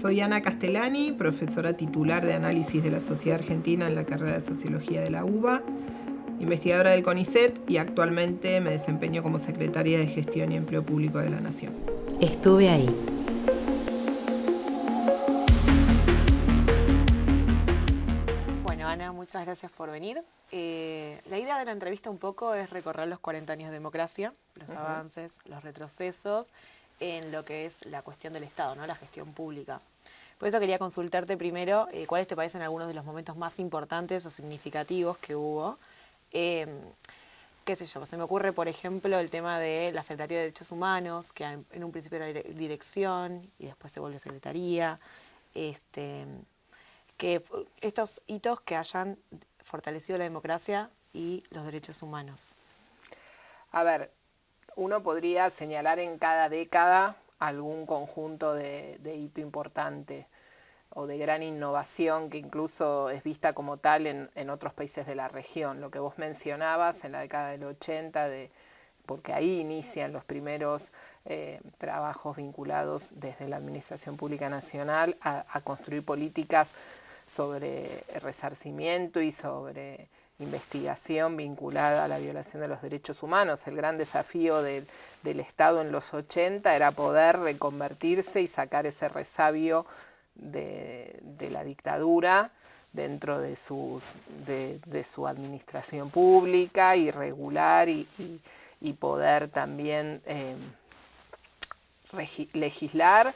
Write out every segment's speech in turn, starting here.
Soy Ana Castellani, profesora titular de Análisis de la Sociedad Argentina en la carrera de Sociología de la UBA, investigadora del CONICET y actualmente me desempeño como secretaria de Gestión y Empleo Público de la Nación. Estuve ahí. Bueno, Ana, muchas gracias por venir. La idea de la entrevista un poco es recorrer los 40 años de democracia, los avances, los retrocesos en lo que es la cuestión del Estado, ¿no? La gestión pública. Por eso quería consultarte primero cuáles te parecen algunos de los momentos más importantes o significativos que hubo. Qué sé yo, se me ocurre, por ejemplo, el tema de la Secretaría de Derechos Humanos, que en un principio era dirección y después se volvió secretaría. Que estos hitos que hayan fortalecido la democracia y los derechos humanos. A ver, uno podría señalar en cada década algún conjunto de hito importante o de gran innovación que incluso es vista como tal en otros países de la región. Lo que vos mencionabas en la década del 80, porque ahí inician los primeros trabajos vinculados desde la Administración Pública Nacional a construir políticas sobre resarcimiento y sobre investigación vinculada a la violación de los derechos humanos. El gran desafío del Estado en los 80 era poder reconvertirse y sacar ese resabio de la dictadura dentro de su administración pública y regular y poder también legislar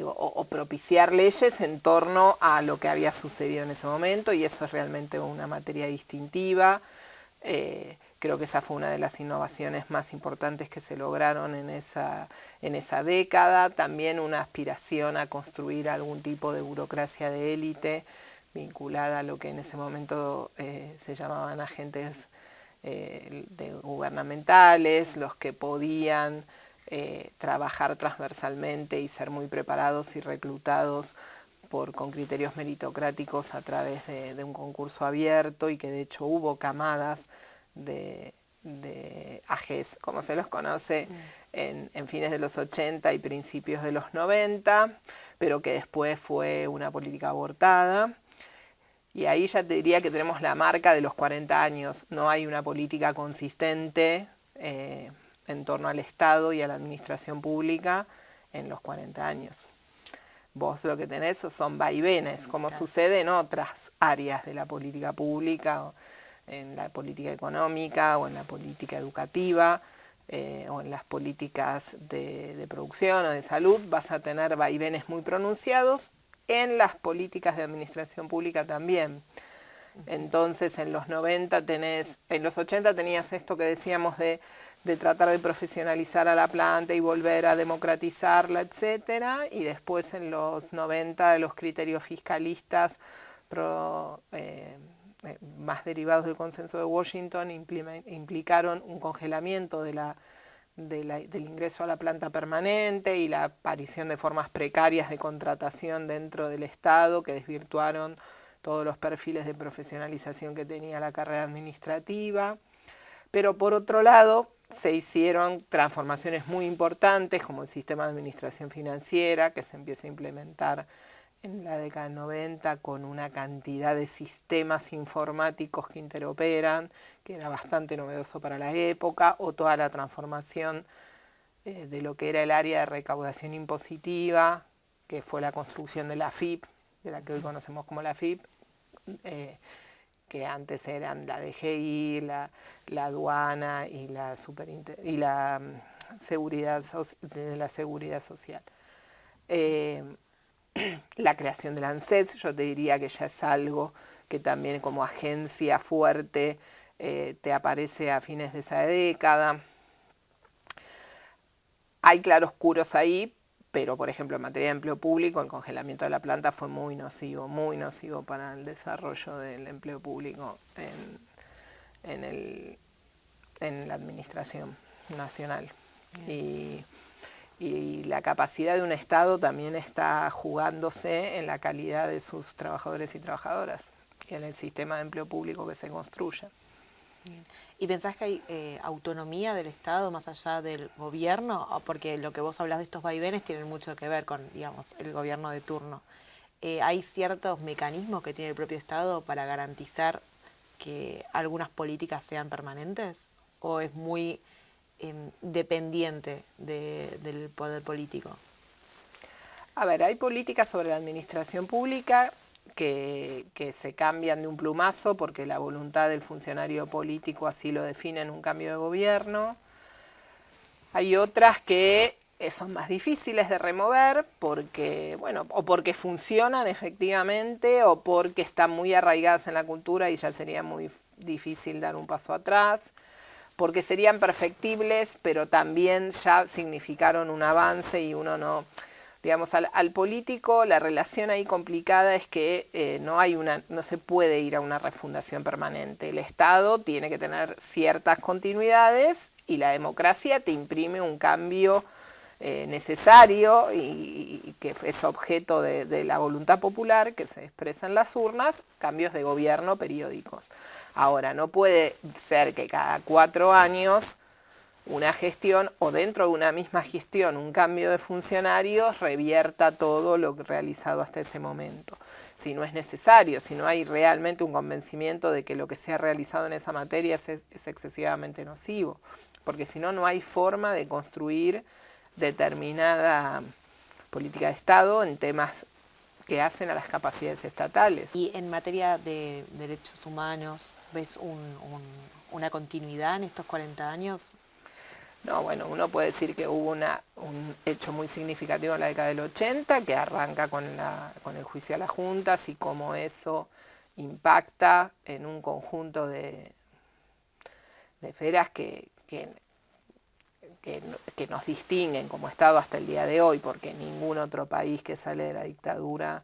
o propiciar leyes en torno a lo que había sucedido en ese momento, y eso es realmente una materia distintiva. Creo que esa fue una de las innovaciones más importantes que se lograron en esa década. También una aspiración a construir algún tipo de burocracia de élite vinculada a lo que en ese momento se llamaban agentes gubernamentales, los que podían trabajar transversalmente y ser muy preparados y reclutados con criterios meritocráticos a través de un concurso abierto, y que de hecho hubo camadas de AGES, como se los conoce, en fines de los 80 y principios de los 90, pero que después fue una política abortada. Y ahí ya te diría que tenemos la marca de los 40 años. No hay una política consistente en torno al Estado y a la administración pública en los 40 años. Vos lo que tenés son vaivenes, como sucede en otras áreas de la política pública, o en la política económica, o en la política educativa, o en las políticas de producción o de salud. Vas a tener vaivenes muy pronunciados. En las políticas de administración pública también. Entonces en los 90 en los 80 tenías esto que decíamos de tratar de profesionalizar a la planta y volver a democratizarla, etcétera, y después en los 90 los criterios fiscalistas más derivados del consenso de Washington implicaron un congelamiento del ingreso a la planta permanente y la aparición de formas precarias de contratación dentro del Estado que desvirtuaron todos los perfiles de profesionalización que tenía la carrera administrativa. Pero por otro lado, se hicieron transformaciones muy importantes, como el sistema de administración financiera, que se empieza a implementar en la década del 90 con una cantidad de sistemas informáticos que interoperan, que era bastante novedoso para la época, o toda la transformación de lo que era el área de recaudación impositiva, que fue la construcción de la AFIP, de la que hoy conocemos como la AFIP, que antes eran la DGI, la aduana y la seguridad social. La creación del ANSES, yo te diría que ya es algo que también como agencia fuerte te aparece a fines de esa década. Hay claroscuros ahí, pero por ejemplo en materia de empleo público el congelamiento de la planta fue muy nocivo para el desarrollo del empleo público en la administración nacional. Y la capacidad de un Estado también está jugándose en la calidad de sus trabajadores y trabajadoras y en el sistema de empleo público que se construye. Bien. ¿Y pensás que hay autonomía del Estado más allá del gobierno? Porque lo que vos hablás de estos vaivenes tienen mucho que ver con, digamos, el gobierno de turno. ¿Hay ciertos mecanismos que tiene el propio Estado para garantizar que algunas políticas sean permanentes? ¿O es muy dependiente del poder político? A ver, hay políticas sobre la administración pública que se cambian de un plumazo porque la voluntad del funcionario político así lo define en un cambio de gobierno. Hay otras que son más difíciles de remover porque, bueno, o porque funcionan efectivamente o porque están muy arraigadas en la cultura y ya sería muy difícil dar un paso atrás, porque serían perfectibles, pero también ya significaron un avance y uno no... Digamos, al político la relación ahí complicada es que no se puede ir a una refundación permanente. El Estado tiene que tener ciertas continuidades y la democracia te imprime un cambio necesario y que es objeto de la voluntad popular que se expresa en las urnas, cambios de gobierno periódicos. Ahora, no puede ser que cada 4 años una gestión o dentro de una misma gestión un cambio de funcionarios revierta todo lo realizado hasta ese momento. Si no es necesario, si no hay realmente un convencimiento de que lo que se ha realizado en esa materia es excesivamente nocivo, porque si no, no hay forma de construir determinada política de Estado en temas que hacen a las capacidades estatales. Y en materia de derechos humanos, ¿ves una continuidad en estos 40 años? No, bueno, uno puede decir que hubo un hecho muy significativo en la década del 80, que arranca con el juicio a las juntas y cómo eso impacta en un conjunto de esferas que nos distinguen como Estado hasta el día de hoy, porque ningún otro país que sale de la dictadura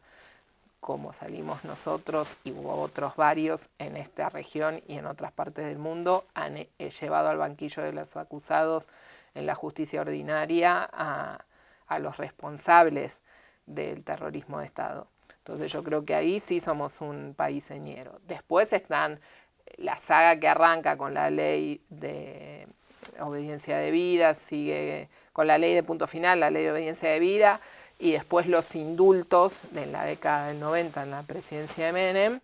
como salimos nosotros y hubo otros varios en esta región y en otras partes del mundo, han llevado al banquillo de los acusados en la justicia ordinaria a los responsables del terrorismo de Estado. Entonces yo creo que ahí sí somos un país señero. Después están la saga que arranca con la ley de obediencia debida, sigue con la ley de punto final, la ley de obediencia debida, y después los indultos de la década del 90 en la presidencia de Menem,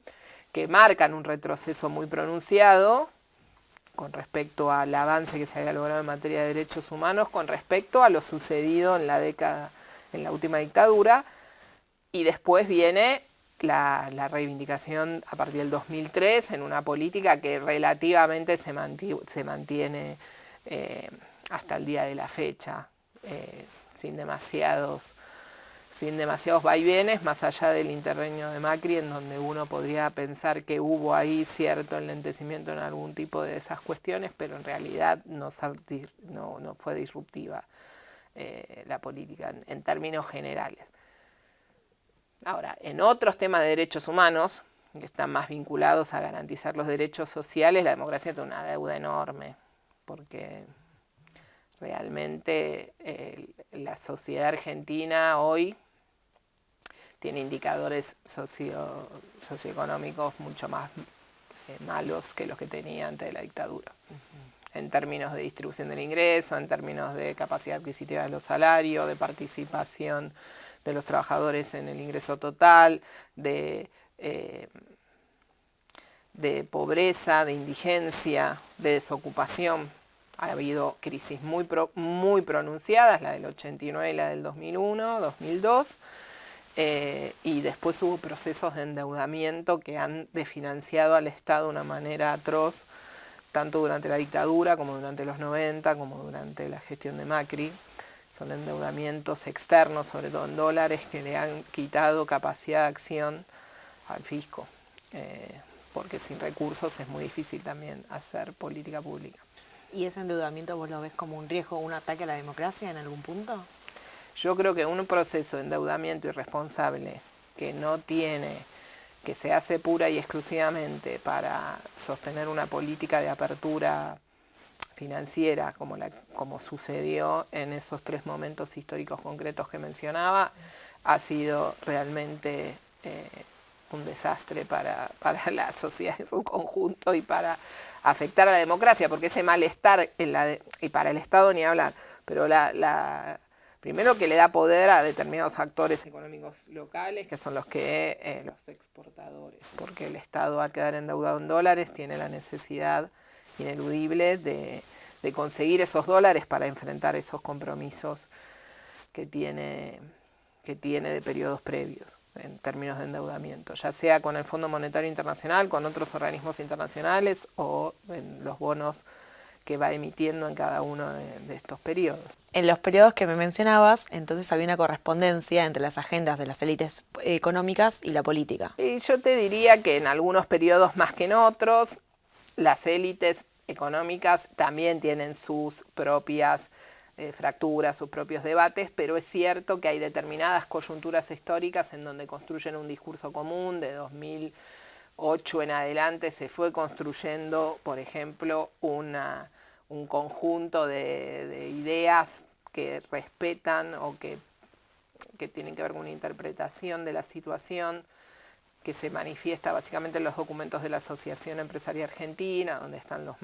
que marcan un retroceso muy pronunciado con respecto al avance que se había logrado en materia de derechos humanos, con respecto a lo sucedido en la última dictadura, y después viene la reivindicación a partir del 2003 en una política que relativamente se mantiene hasta el día de la fecha, sin demasiados vaivenes, más allá del interreño de Macri, en donde uno podría pensar que hubo ahí cierto enlentecimiento en algún tipo de esas cuestiones, pero en realidad no fue disruptiva la política en términos generales. Ahora, en otros temas de derechos humanos, que están más vinculados a garantizar los derechos sociales, la democracia tiene una deuda enorme, porque realmente la sociedad argentina hoy tiene indicadores socioeconómicos mucho más malos que los que tenía antes de la dictadura. En términos de distribución del ingreso, en términos de capacidad adquisitiva de los salarios, de participación de los trabajadores en el ingreso total, de pobreza, de indigencia, de desocupación. Ha habido crisis muy pronunciadas, la del 89 y la del 2001, 2002, y después hubo procesos de endeudamiento que han desfinanciado al Estado de una manera atroz, tanto durante la dictadura como durante los 90, como durante la gestión de Macri. Son endeudamientos externos, sobre todo en dólares, que le han quitado capacidad de acción al fisco, porque sin recursos es muy difícil también hacer política pública. ¿Y ese endeudamiento vos lo ves como un riesgo, un ataque a la democracia en algún punto? Yo creo que un proceso de endeudamiento irresponsable que se hace pura y exclusivamente para sostener una política de apertura financiera, como sucedió en esos 3 momentos históricos concretos que mencionaba, ha sido realmente un desastre para la sociedad en su conjunto y para afectar a la democracia, porque ese malestar y para el Estado ni hablar, pero primero que le da poder a determinados actores económicos locales, que son los exportadores, porque el Estado, al quedar endeudado en dólares, tiene la necesidad ineludible de conseguir esos dólares para enfrentar esos compromisos que tiene de periodos previos en términos de endeudamiento, ya sea con el Fondo Monetario Internacional, con otros organismos internacionales o en los bonos que va emitiendo en cada uno de estos periodos. En los periodos que me mencionabas, entonces había una correspondencia entre las agendas de las élites económicas y la política. Y yo te diría que en algunos periodos más que en otros, las élites económicas también tienen sus propias fracturas, sus propios debates, pero es cierto que hay determinadas coyunturas históricas en donde construyen un discurso común. De 2008 en adelante se fue construyendo, por ejemplo, un conjunto de ideas que respetan o que tienen que ver con una interpretación de la situación que se manifiesta básicamente en los documentos de la Asociación Empresaria Argentina, donde están los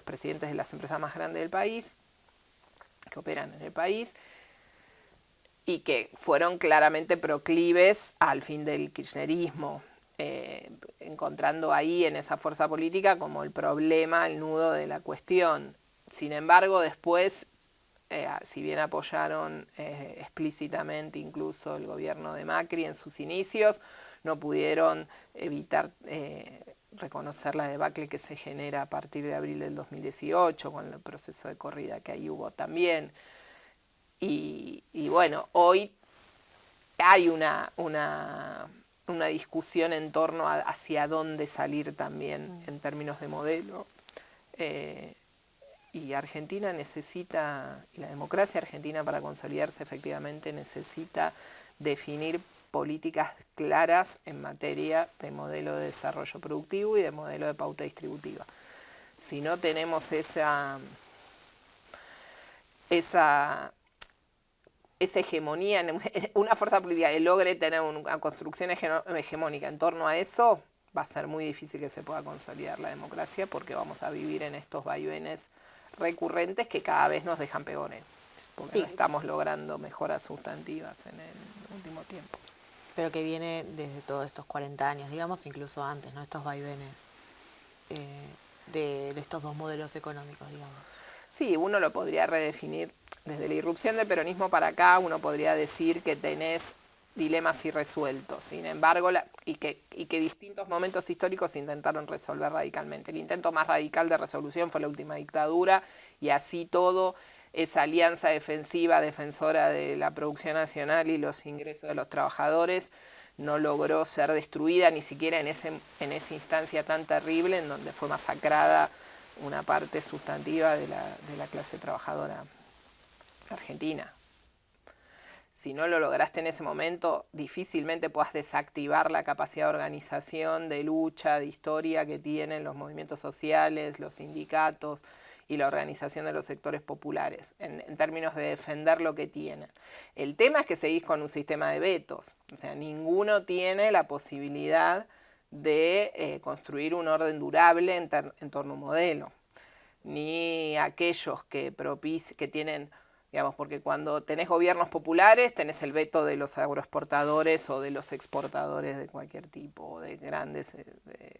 presidentes de las empresas más grandes del país, que operan en el país, y que fueron claramente proclives al fin del kirchnerismo, encontrando ahí en esa fuerza política como el problema, el nudo de la cuestión. Sin embargo, después, si bien apoyaron explícitamente incluso el gobierno de Macri en sus inicios, no pudieron evitar reconocer la debacle que se genera a partir de abril del 2018, con el proceso de corrida que ahí hubo también. Y bueno, hoy hay una discusión en torno hacia dónde salir también en términos de modelo. Y Argentina necesita, y la democracia argentina para consolidarse efectivamente necesita definir políticas claras en materia de modelo de desarrollo productivo y de modelo de pauta distributiva. Si no tenemos esa hegemonía, una fuerza política que logre tener una construcción hegemónica en torno a eso, va a ser muy difícil que se pueda consolidar la democracia, porque vamos a vivir en estos vaivenes recurrentes que cada vez nos dejan peores, porque no estamos logrando mejoras sustantivas en el último tiempo. Pero que viene desde todos estos 40 años, digamos, incluso antes, ¿no? Estos vaivenes de estos dos modelos económicos, digamos. Sí, uno lo podría redefinir. Desde la irrupción del peronismo para acá, uno podría decir que tenés dilemas irresueltos. Sin embargo, y que distintos momentos históricos intentaron resolver radicalmente. El intento más radical de resolución fue la última dictadura, y así todo, esa alianza defensiva, defensora de la producción nacional y los ingresos de los trabajadores, no logró ser destruida ni siquiera en esa instancia tan terrible en donde fue masacrada una parte sustantiva de la clase trabajadora argentina. Si no lo lograste en ese momento, difícilmente puedas desactivar la capacidad de organización, de lucha, de historia que tienen los movimientos sociales, los sindicatos y la organización de los sectores populares, en términos de defender lo que tienen. El tema es que seguís con un sistema de vetos, o sea, ninguno tiene la posibilidad de construir un orden durable en torno a un modelo, ni aquellos que tienen, digamos, porque cuando tenés gobiernos populares tenés el veto de los agroexportadores o de los exportadores de cualquier tipo, o de grandes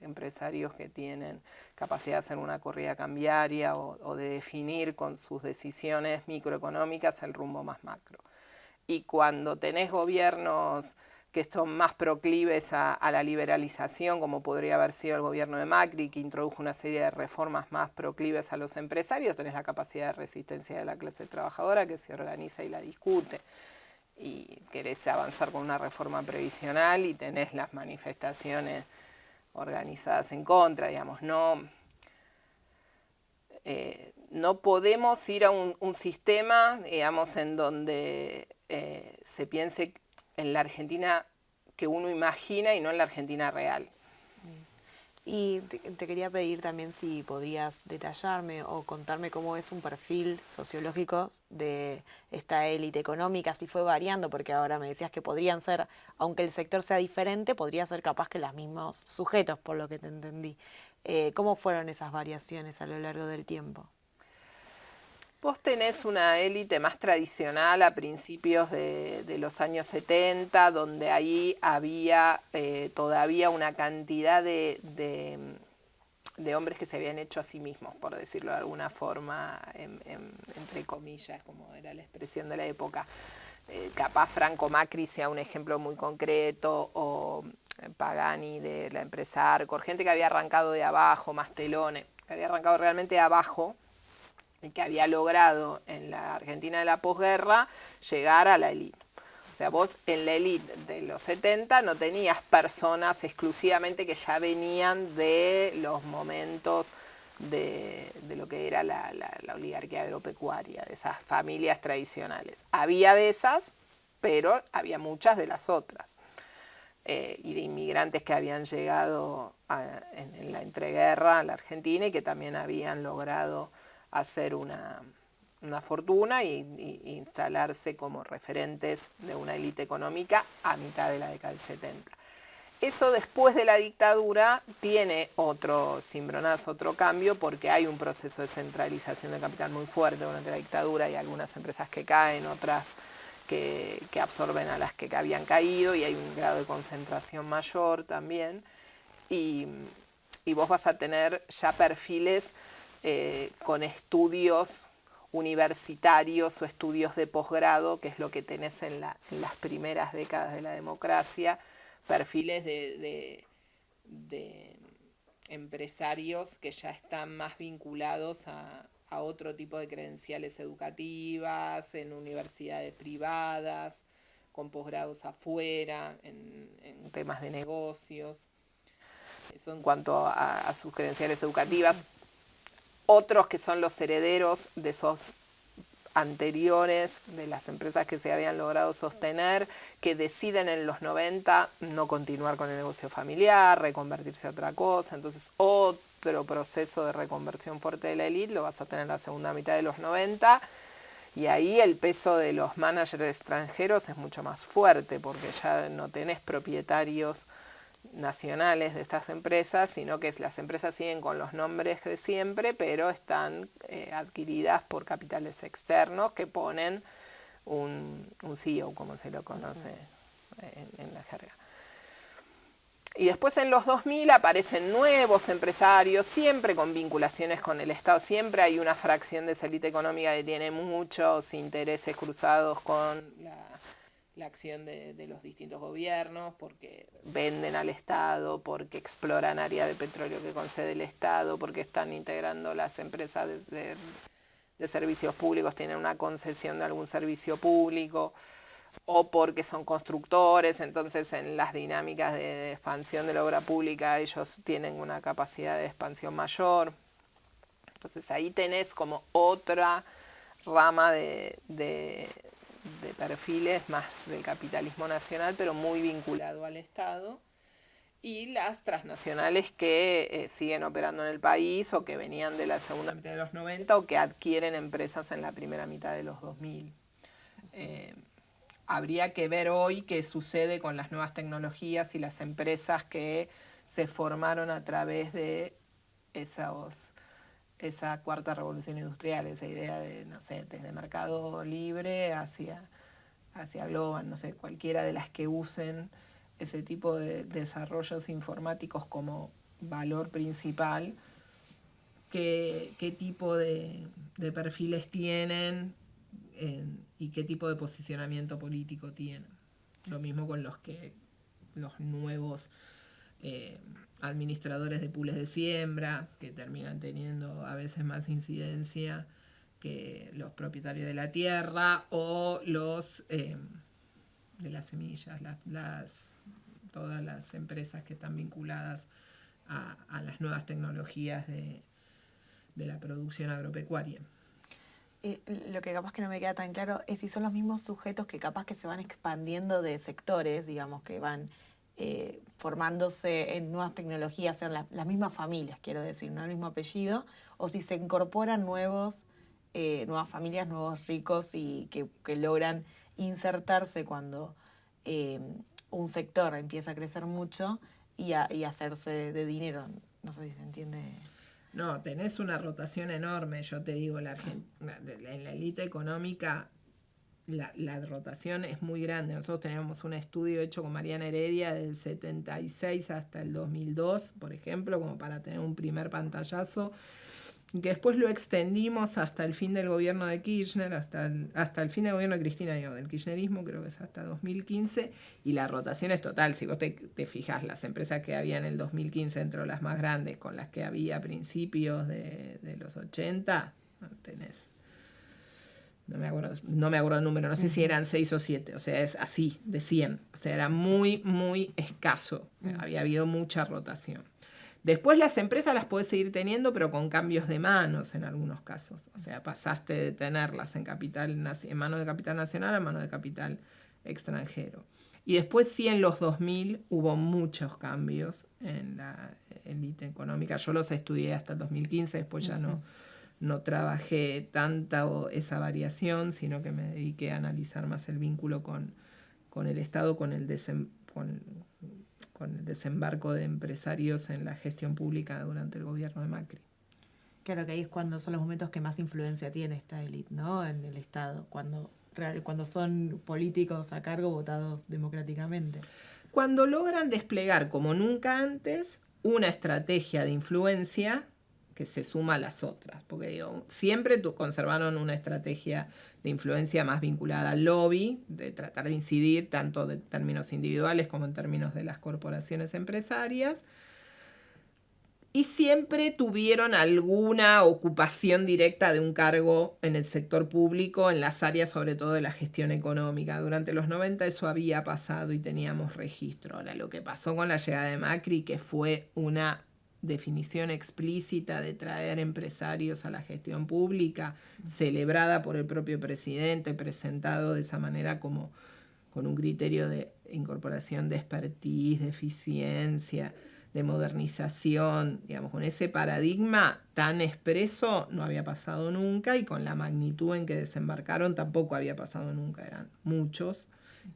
empresarios que tienen capacidad de hacer una corrida cambiaria o de definir con sus decisiones microeconómicas el rumbo más macro. Y cuando tenés gobiernos que son más proclives a la liberalización, como podría haber sido el gobierno de Macri, que introdujo una serie de reformas más proclives a los empresarios, tenés la capacidad de resistencia de la clase trabajadora que se organiza y la discute. Y querés avanzar con una reforma previsional y tenés las manifestaciones organizadas en contra, digamos. No podemos ir a un sistema, digamos, en donde se piense en la Argentina que uno imagina y no en la Argentina real. Y te quería pedir también si podrías detallarme o contarme cómo es un perfil sociológico de esta élite económica, si fue variando, porque ahora me decías que podrían ser, aunque el sector sea diferente, podría ser capaz que los mismos sujetos, por lo que te entendí. ¿Cómo fueron esas variaciones a lo largo del tiempo? Vos tenés una élite más tradicional a principios de los años 70, donde ahí había todavía una cantidad de hombres que se habían hecho a sí mismos, por decirlo de alguna forma, entre comillas, como era la expresión de la época. Capaz Franco Macri sea un ejemplo muy concreto, o Pagani de la empresa Arcor, gente que había arrancado de abajo, Mastelone, que había arrancado realmente de abajo, y que había logrado en la Argentina de la posguerra llegar a la élite. O sea, vos en la élite de los 70 no tenías personas exclusivamente que ya venían de los momentos de lo que era la oligarquía agropecuaria, de esas familias tradicionales. Había de esas, pero había muchas de las otras. Y de inmigrantes que habían llegado en la entreguerra a la Argentina y que también habían logrado hacer una fortuna y instalarse como referentes de una élite económica a mitad de la década del 70. Eso después de la dictadura tiene otro cimbronazo, otro cambio, porque hay un proceso de centralización de capital muy fuerte durante la dictadura. Hay algunas empresas que caen, otras que absorben a las que habían caído, y hay un grado de concentración mayor también. Y vos vas a tener ya perfiles con estudios universitarios o estudios de posgrado, que es lo que tenés en las primeras décadas de la democracia, perfiles de empresarios que ya están más vinculados a otro tipo de credenciales educativas, en universidades privadas, con posgrados afuera, en temas de negocios. Eso en cuanto a sus credenciales educativas. Otros que son los herederos de esos anteriores, de las empresas que se habían logrado sostener, que deciden en los 90 no continuar con el negocio familiar, reconvertirse a otra cosa. Entonces otro proceso de reconversión fuerte de la élite lo vas a tener en la segunda mitad de los 90, y ahí el peso de los managers extranjeros es mucho más fuerte, porque ya no tenés propietarios nacionales de estas empresas, sino que las empresas siguen con los nombres de siempre, pero están adquiridas por capitales externos que ponen un CEO, como se lo conoce en la jerga. Y después en los 2000 aparecen nuevos empresarios, siempre con vinculaciones con el Estado. Siempre hay una fracción de esa élite económica que tiene muchos intereses cruzados con la acción de los distintos gobiernos, porque venden al Estado, porque exploran área de petróleo que concede el Estado, porque están integrando las empresas de servicios públicos, tienen una concesión de algún servicio público, o porque son constructores. Entonces en las dinámicas de expansión de la obra pública ellos tienen una capacidad de expansión mayor. Entonces ahí tenés como otra rama de perfiles más del capitalismo nacional, pero muy vinculado al Estado, y las transnacionales que siguen operando en el país, o que venían de la segunda mitad de los 90, o que adquieren empresas en la primera mitad de los 2000. Habría que ver hoy qué sucede con las nuevas tecnologías y las empresas que se formaron a través de esa cuarta revolución industrial, esa idea de, no sé, desde mercado libre hacia global, no sé, cualquiera de las que usen ese tipo de desarrollos informáticos como valor principal, qué tipo de perfiles tienen y qué tipo de posicionamiento político tienen. Lo mismo con los nuevos administradores de pools de siembra, que terminan teniendo a veces más incidencia que los propietarios de la tierra, o los de las semillas, todas las empresas que están vinculadas a las nuevas tecnologías de la producción agropecuaria. Lo que capaz que no me queda tan claro es si son los mismos sujetos que capaz que se van expandiendo de sectores, digamos, que van formándose en nuevas tecnologías, sean las mismas familias, quiero decir, no el mismo apellido, o si se incorporan nuevas familias, nuevos ricos y que logran insertarse cuando un sector empieza a crecer mucho y hacerse de dinero. No sé si se entiende. No, tenés una rotación enorme, yo te digo, en la élite económica la rotación es muy grande. Nosotros teníamos un estudio hecho con Mariana Heredia del 76 hasta el 2002, por ejemplo, como para tener un primer pantallazo, que después lo extendimos hasta el fin del gobierno de Kirchner, hasta el fin del gobierno de Cristina, digamos, del kirchnerismo, creo que es hasta 2015, y la rotación es total. Si vos te fijás, las empresas que había en el 2015, entre las más grandes, con las que había a principios de los 80, tenés... No me acuerdo el número, no sé si eran 6 o 7, o sea, es así, de 100. O sea, era muy, muy escaso. Había habido mucha rotación. Después las empresas las podés seguir teniendo, pero con cambios de manos en algunos casos. O sea, pasaste de tenerlas en manos de capital nacional a manos de capital extranjero. Y después sí, en los 2000 hubo muchos cambios en la élite económica. Yo los estudié hasta el 2015, después ya no trabajé tanta esa variación, sino que me dediqué a analizar más el vínculo con el Estado, con el desembarco de empresarios en la gestión pública durante el gobierno de Macri. Claro que ahí es cuando son los momentos que más influencia tiene esta élite, ¿no? En el Estado, cuando son políticos a cargo votados democráticamente. Cuando logran desplegar, como nunca antes, una estrategia de influencia que se suma a las otras, porque digo, siempre conservaron una estrategia de influencia más vinculada al lobby, de tratar de incidir tanto en términos individuales como en términos de las corporaciones empresarias, y siempre tuvieron alguna ocupación directa de un cargo en el sector público, en las áreas sobre todo de la gestión económica. Durante los 90 eso había pasado y teníamos registro. Ahora, lo que pasó con la llegada de Macri, que fue una definición explícita de traer empresarios a la gestión pública, celebrada por el propio presidente, presentado de esa manera como con un criterio de incorporación de expertise, de eficiencia, de modernización, digamos, con ese paradigma tan expreso no había pasado nunca, y con la magnitud en que desembarcaron tampoco había pasado nunca. Eran muchos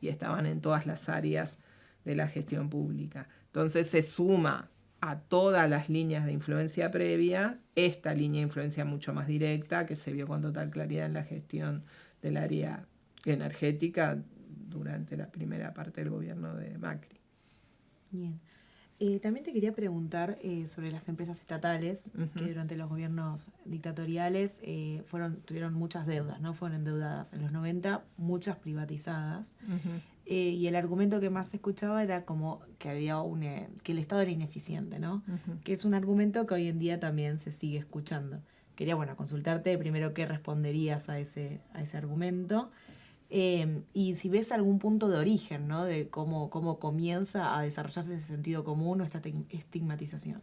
y estaban en todas las áreas de la gestión pública. Entonces se suma a todas las líneas de influencia previa esta línea de influencia mucho más directa, que se vio con total claridad en la gestión del área energética durante la primera parte del gobierno de Macri. Bien. También te quería preguntar sobre las empresas estatales, que durante los gobiernos dictatoriales tuvieron muchas deudas, ¿no? Fueron endeudadas en los 90, muchas privatizadas. Y el argumento que más se escuchaba era como que había que el Estado era ineficiente, ¿no? Que es un argumento que hoy en día también se sigue escuchando. Quería, consultarte primero qué responderías a ese argumento. Y si ves algún punto de origen, ¿no? De cómo comienza a desarrollarse ese sentido común o esta estigmatización.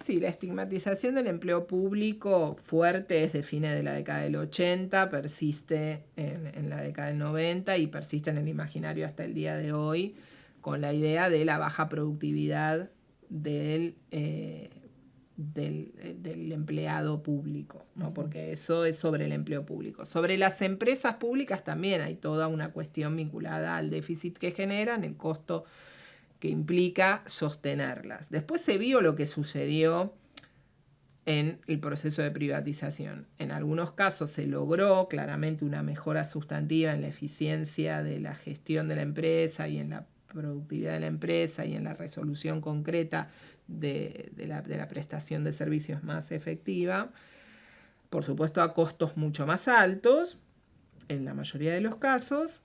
Sí, la estigmatización del empleo público fuerte es de fines de la década del 80, persiste en la década del 90 y persiste en el imaginario hasta el día de hoy, con la idea de la baja productividad del empleado público, ¿no? Porque eso es sobre el empleo público. Sobre las empresas públicas también hay toda una cuestión vinculada al déficit que generan, el costo que implica sostenerlas. Después se vio lo que sucedió en el proceso de privatización. En algunos casos se logró claramente una mejora sustantiva en la eficiencia de la gestión de la empresa y en la productividad de la empresa y en la resolución concreta de la prestación de servicios más efectiva, por supuesto a costos mucho más altos en la mayoría de los casos,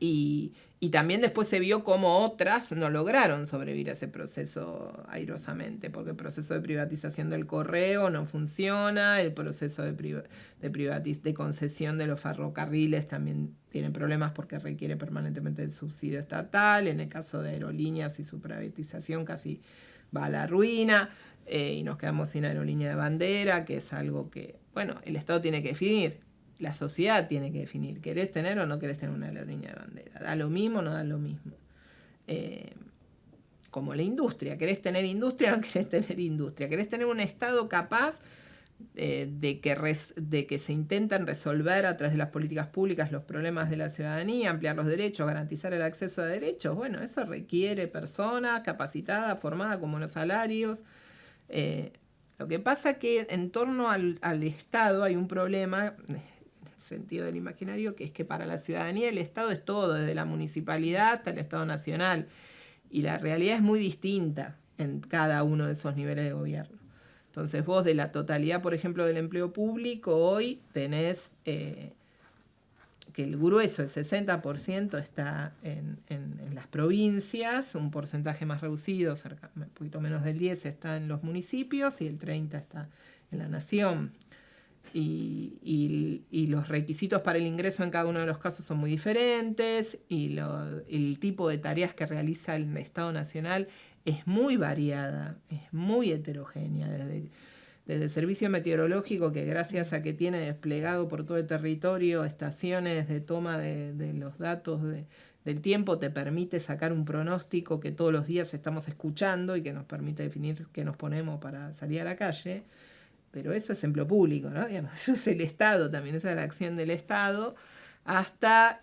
y también después se vio cómo otras no lograron sobrevivir a ese proceso airosamente, porque el proceso de privatización del correo no funciona, el proceso de concesión de los ferrocarriles también tiene problemas porque requiere permanentemente el subsidio estatal. En el caso de aerolíneas y su privatización casi va a la ruina, y nos quedamos sin aerolínea de bandera, que es algo que, el Estado tiene que definir. La sociedad tiene que definir, ¿querés tener o no querés tener una aerolínea de bandera? ¿Da lo mismo o no da lo mismo? como la industria. ¿Querés tener industria o no querés tener industria? ¿Querés tener un Estado capaz de que se intenten resolver a través de las políticas públicas los problemas de la ciudadanía, ampliar los derechos, garantizar el acceso a derechos? Bueno, eso requiere personas capacitadas, formadas con buenos salarios. Lo que pasa que en torno al Estado hay un problema, en el sentido del imaginario, que es que para la ciudadanía el Estado es todo, desde la municipalidad hasta el Estado nacional. Y la realidad es muy distinta en cada uno de esos niveles de gobierno. Entonces vos de la totalidad, por ejemplo, del empleo público, hoy tenés que el grueso, el 60% está en las provincias, un porcentaje más reducido, un poquito menos del 10% está en los municipios y el 30% está en la nación. Y los requisitos para el ingreso en cada uno de los casos son muy diferentes y el tipo de tareas que realiza el Estado Nacional es muy variada, es muy heterogénea, desde el servicio meteorológico, que gracias a que tiene desplegado por todo el territorio estaciones de toma de los datos del tiempo, te permite sacar un pronóstico que todos los días estamos escuchando y que nos permite definir qué nos ponemos para salir a la calle. Pero eso es empleo público, ¿no? Digamos, eso es el Estado también, esa es la acción del Estado, hasta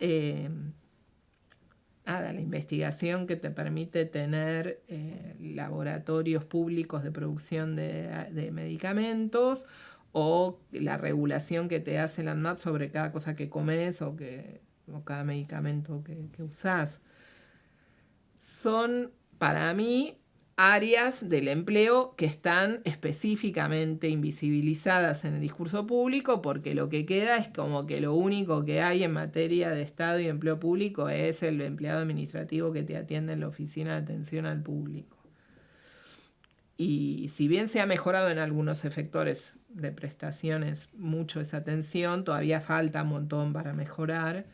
la investigación que te permite tener laboratorios públicos de producción de medicamentos, o la regulación que te hace la ANMAT sobre cada cosa que comes o cada medicamento que usás. Son, para mí, áreas del empleo que están específicamente invisibilizadas en el discurso público, porque lo que queda es como que lo único que hay en materia de Estado y empleo público es el empleado administrativo que te atiende en la oficina de atención al público. Y si bien se ha mejorado en algunos efectores de prestaciones mucho esa atención, todavía falta un montón para mejorar.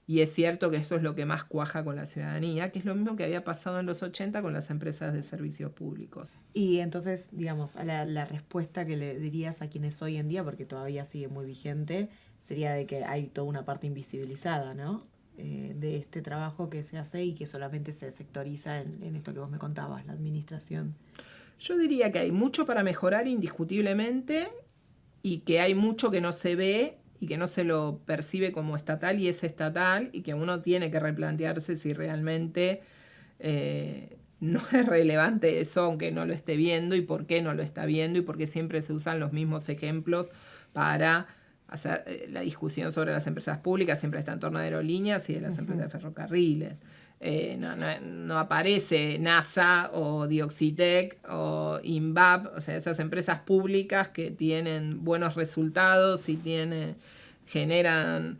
Y es cierto que eso es lo que más cuaja con la ciudadanía, que es lo mismo que había pasado en los 80 con las empresas de servicios públicos. Y entonces, digamos, la respuesta que le dirías a quienes hoy en día, porque todavía sigue muy vigente, sería de que hay toda una parte invisibilizada, ¿no? De este trabajo que se hace y que solamente se sectoriza en esto que vos me contabas, la administración. Yo diría que hay mucho para mejorar indiscutiblemente y que hay mucho que no se ve y que no se lo percibe como estatal y es estatal, y que uno tiene que replantearse si realmente no es relevante eso aunque no lo esté viendo, y por qué no lo está viendo, y por qué siempre se usan los mismos ejemplos para hacer la discusión sobre las empresas públicas, siempre está en torno a aerolíneas y de las empresas de ferrocarriles. No aparece NASA o Dioxitec o INVAP, o sea, esas empresas públicas que tienen buenos resultados y generan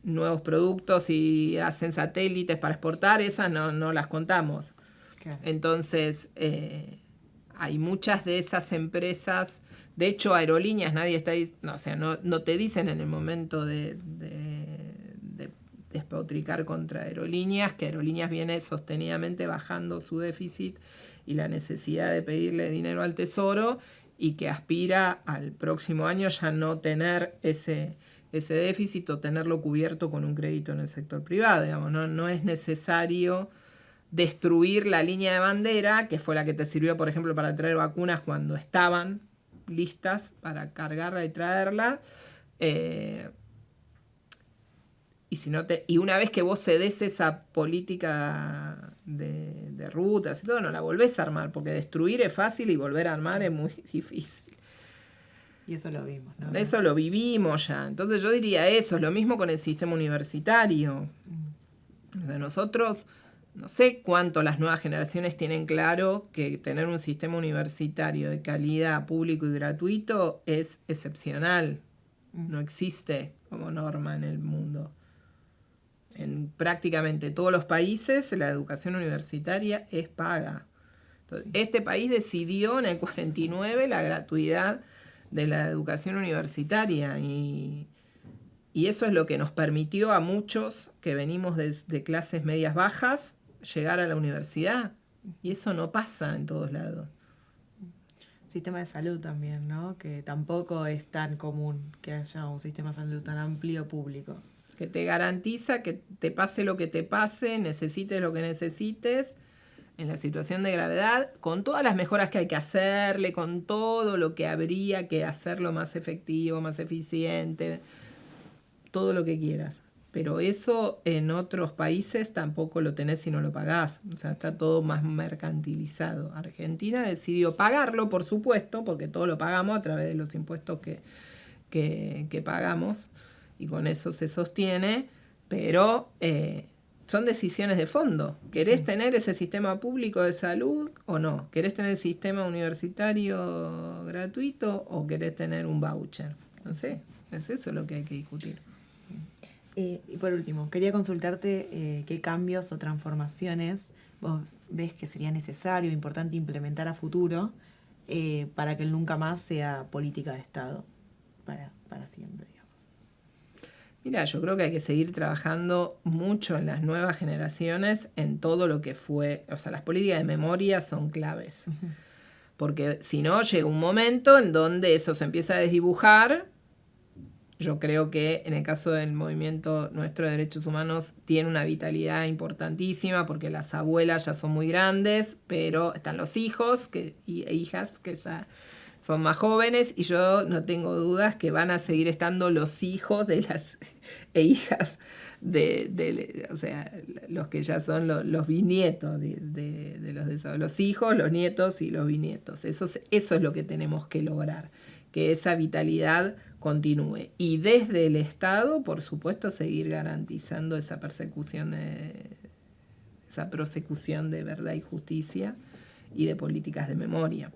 nuevos productos y hacen satélites para exportar, esas no las contamos. Claro. Entonces, hay muchas de esas empresas, de hecho aerolíneas, nadie está, no te dicen en el momento de despotricar contra aerolíneas, que aerolíneas viene sostenidamente bajando su déficit y la necesidad de pedirle dinero al Tesoro, y que aspira al próximo año ya no tener ese déficit o tenerlo cubierto con un crédito en el sector privado. Digamos, no es necesario destruir la línea de bandera, que fue la que te sirvió, por ejemplo, para traer vacunas cuando estaban listas para cargarla y traerla. Y una vez que vos cedés esa política de rutas y todo, no la volvés a armar, porque destruir es fácil y volver a armar es muy difícil. Y eso lo vimos, ¿no? Eso lo vivimos ya. Entonces yo diría eso, es lo mismo con el sistema universitario. O sea, nosotros, no sé cuánto las nuevas generaciones tienen claro que tener un sistema universitario de calidad, público y gratuito es excepcional. No existe como norma en el mundo. En prácticamente todos los países la educación universitaria es paga. Entonces, este país decidió en el 49 la gratuidad de la educación universitaria, y eso es lo que nos permitió a muchos que venimos de clases medias bajas llegar a la universidad, y eso no pasa en todos lados. Sistema de salud también, ¿no? Que tampoco es tan común que haya un sistema de salud tan amplio público. que te garantiza que te pase lo que te pase, necesites lo que necesites, en la situación de gravedad, con todas las mejoras que hay que hacerle, con todo lo que habría que hacerlo más efectivo, más eficiente, todo lo que quieras. Pero eso en otros países tampoco lo tenés si no lo pagás. O sea, está todo más mercantilizado. Argentina decidió pagarlo, por supuesto, porque todo lo pagamos a través de los impuestos que pagamos, y con eso se sostiene, pero son decisiones de fondo. ¿Querés tener ese sistema público de salud o no? ¿Querés tener el sistema universitario gratuito o querés tener un voucher? No sé, es eso lo que hay que discutir. Y por último, quería consultarte qué cambios o transformaciones vos ves que sería necesario, importante implementar a futuro para que el nunca más sea política de Estado para siempre, digamos. Mira, yo creo que hay que seguir trabajando mucho en las nuevas generaciones en todo lo que fue, o sea, las políticas de memoria son claves. Uh-huh. Porque si no, llega un momento en donde eso se empieza a desdibujar. Yo creo que en el caso del movimiento nuestro de derechos humanos tiene una vitalidad importantísima porque las abuelas ya son muy grandes, pero están los hijos e hijas que ya son más jóvenes, y yo no tengo dudas que van a seguir estando los hijos de las e hijas o sea, los que ya son los bisnietos de los hijos, los nietos y los bisnietos. Eso es lo que tenemos que lograr, que esa vitalidad continúe. Y desde el Estado, por supuesto, seguir garantizando esa prosecución de verdad y justicia y de políticas de memoria.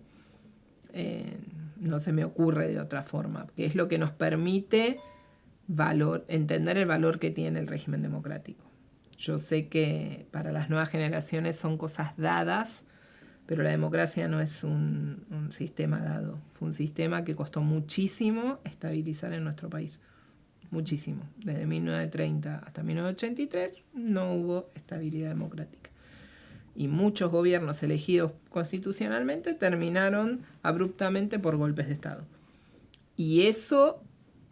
No se me ocurre de otra forma, que es lo que nos permite entender el valor que tiene el régimen democrático. Yo sé que para las nuevas generaciones son cosas dadas, pero la democracia no es un sistema dado. Fue un sistema que costó muchísimo estabilizar en nuestro país. Muchísimo. Desde 1930 hasta 1983 no hubo estabilidad democrática. Y muchos gobiernos elegidos constitucionalmente terminaron abruptamente por golpes de Estado. Y eso,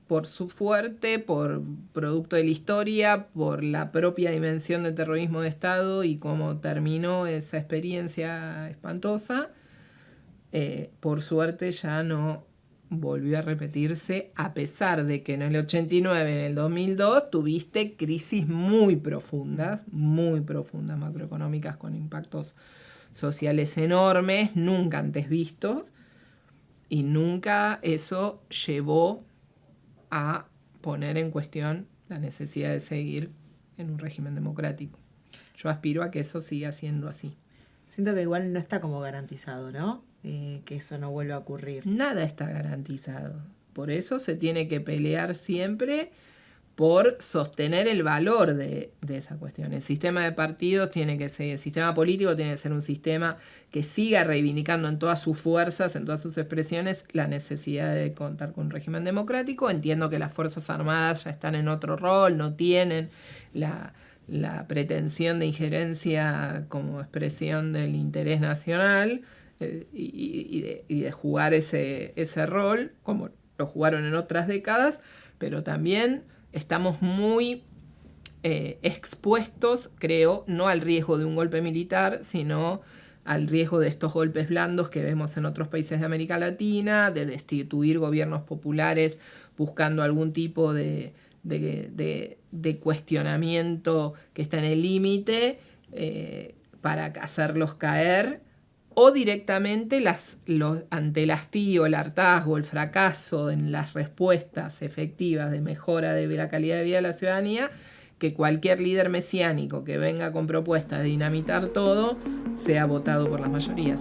por su fuerte, por producto de la historia, por la propia dimensión del terrorismo de Estado y cómo terminó esa experiencia espantosa, por suerte ya no volvió a repetirse, a pesar de que en el 89, en el 2002, tuviste crisis muy profundas macroeconómicas con impactos sociales enormes, nunca antes vistos, y nunca eso llevó a poner en cuestión la necesidad de seguir en un régimen democrático. Yo aspiro a que eso siga siendo así. Siento que igual no está como garantizado, ¿no? Que eso no vuelva a ocurrir. Nada está garantizado. Por eso se tiene que pelear siempre por sostener el valor de esa cuestión. El sistema de partidos tiene que ser, el sistema político tiene que ser un sistema que siga reivindicando en todas sus fuerzas, en todas sus expresiones, la necesidad de contar con un régimen democrático. Entiendo que las Fuerzas Armadas ya están en otro rol, no tienen la pretensión de injerencia como expresión del interés nacional y de jugar ese rol, como lo jugaron en otras décadas, pero también estamos muy expuestos, creo, no al riesgo de un golpe militar, sino al riesgo de estos golpes blandos que vemos en otros países de América Latina, de destituir gobiernos populares buscando algún tipo de cuestionamiento que está en el límite para hacerlos caer, o directamente ante el hastío, el hartazgo, el fracaso en las respuestas efectivas de mejora de la calidad de vida de la ciudadanía, que cualquier líder mesiánico que venga con propuestas de dinamitar todo sea votado por las mayorías.